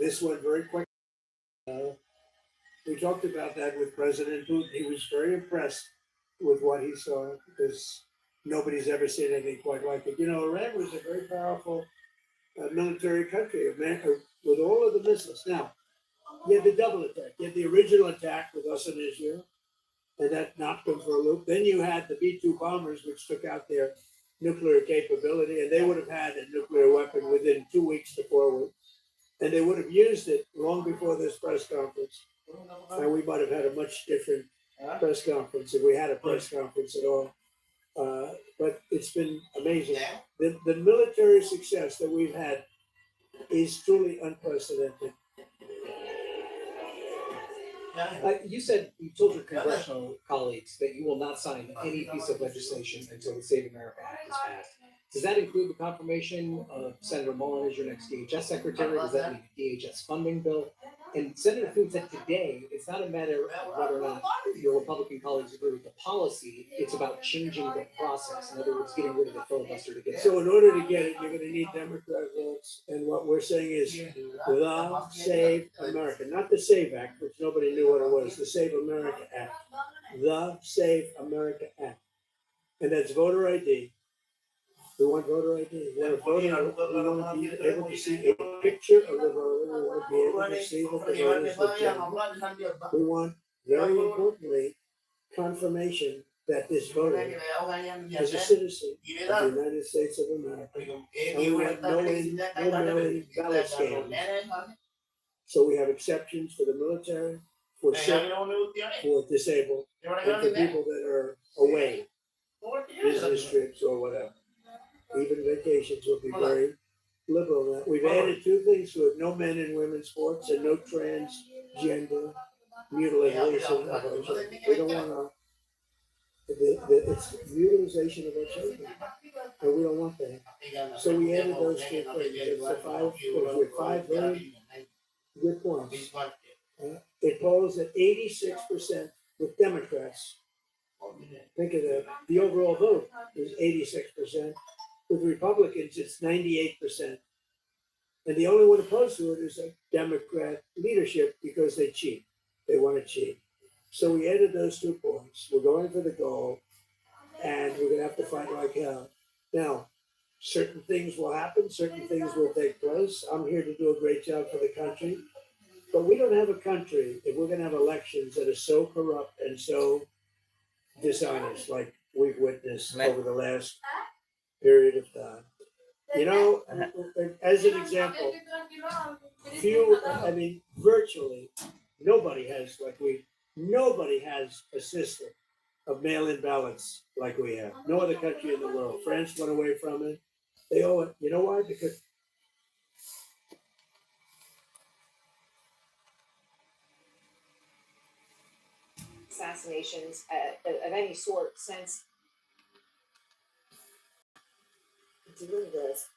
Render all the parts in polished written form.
this went very quick. We talked about that with President Putin. He was very impressed with what he saw because nobody's ever seen anything quite like it. You know, Iran was a very powerful military country with all of the missiles. Now, you had the double attack. You had the original attack with us in Israel, and that knocked them for a loop. Then you had the B 2 bombers, which took out their nuclear capability, and they would have had a nuclear weapon within 2 weeks to 4 weeks. And they would have used it long before this press conference. And we might have had a much different press conference if we had a press conference at all. But it's been amazing. The military success that we've had is truly unprecedented. You said you told your congressional colleagues that you will not sign any piece of legislation until the Save America Act is passed. Does that include the confirmation of Senator Mullen as your next DHS secretary? Does that mean the DHS funding bill? And Senator Food said today it's not a matter of whether or not your Republican colleagues agree with the policy, it's about changing the process. In other words, getting rid of the filibuster to get it. So in order to get it, you're going to need Democrat votes. And what we're saying is the Save America, not the Save Act, which nobody knew what it was, the Save America Act. The Save America Act. And that's voter ID. We want voter ID. We want to be able to see a picture of the voter. We want to be able to see that the voter is legitimate. We want, very importantly, confirmation that this voter is a citizen of the United States of America. And we want no mail-in ballot scams. So we have exceptions for the military, for sick, for disabled, and for people that are away, business trips or whatever. Even vacations will be very liberal. We've added two things to it: no men and women's sports, and no transgender mutilation of our children. We don't want it's mutilization of our children, and we don't want that. So we added those two things. It's five very good points. It polls at 86% with Democrats. Think of that. The overall vote is 86%. With Republicans, it's 98%. And the only one opposed to it is a Democrat leadership because they cheat. They want to cheat. So we added those 2 points. We're going for the goal, and we're going to have to fight like hell. Now, certain things will happen. Certain things will take place. I'm here to do a great job for the country. But we don't have a country if we're going to have elections that are so corrupt and so dishonest like we've witnessed over the last period of time. You know, as an example, virtually nobody has a system of mail-in ballots like we have. No other country in the world. France went away from it. They owe it. You know why? Because assassinations of any sort since doing this.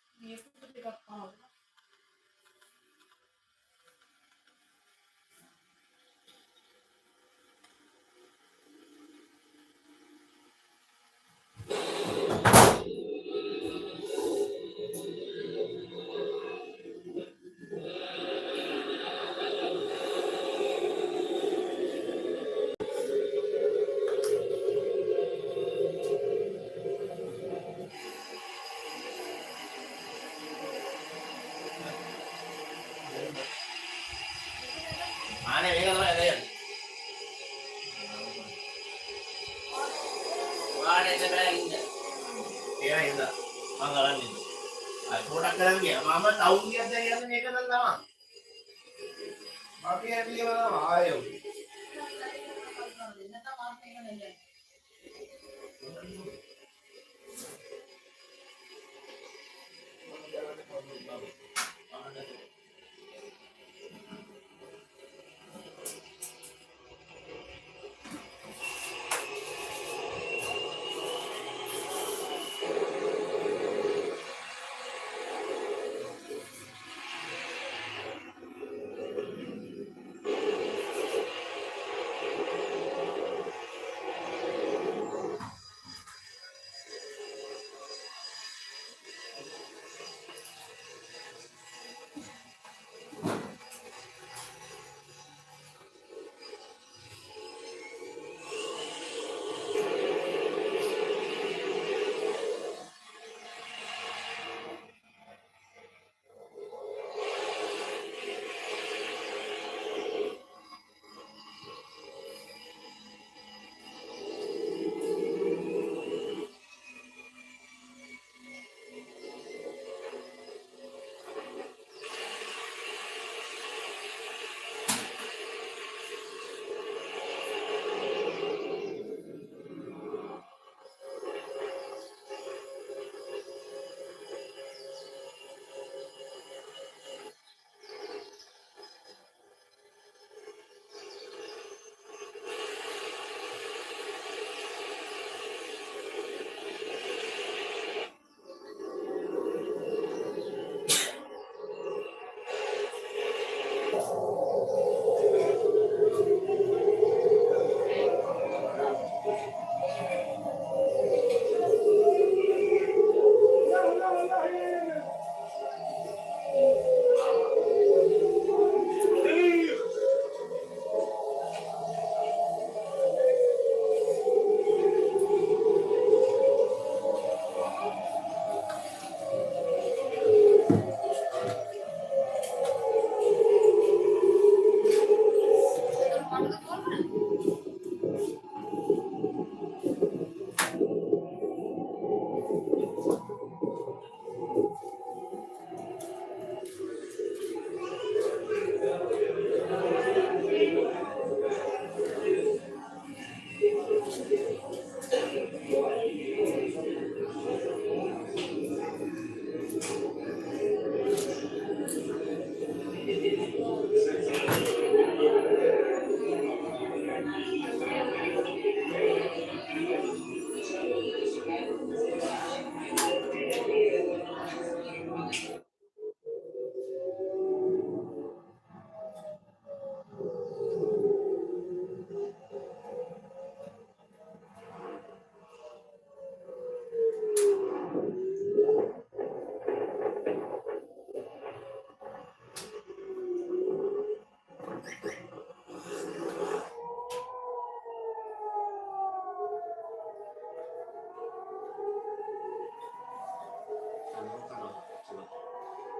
然后看到是吧？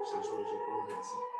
闪烁的是光痕迹。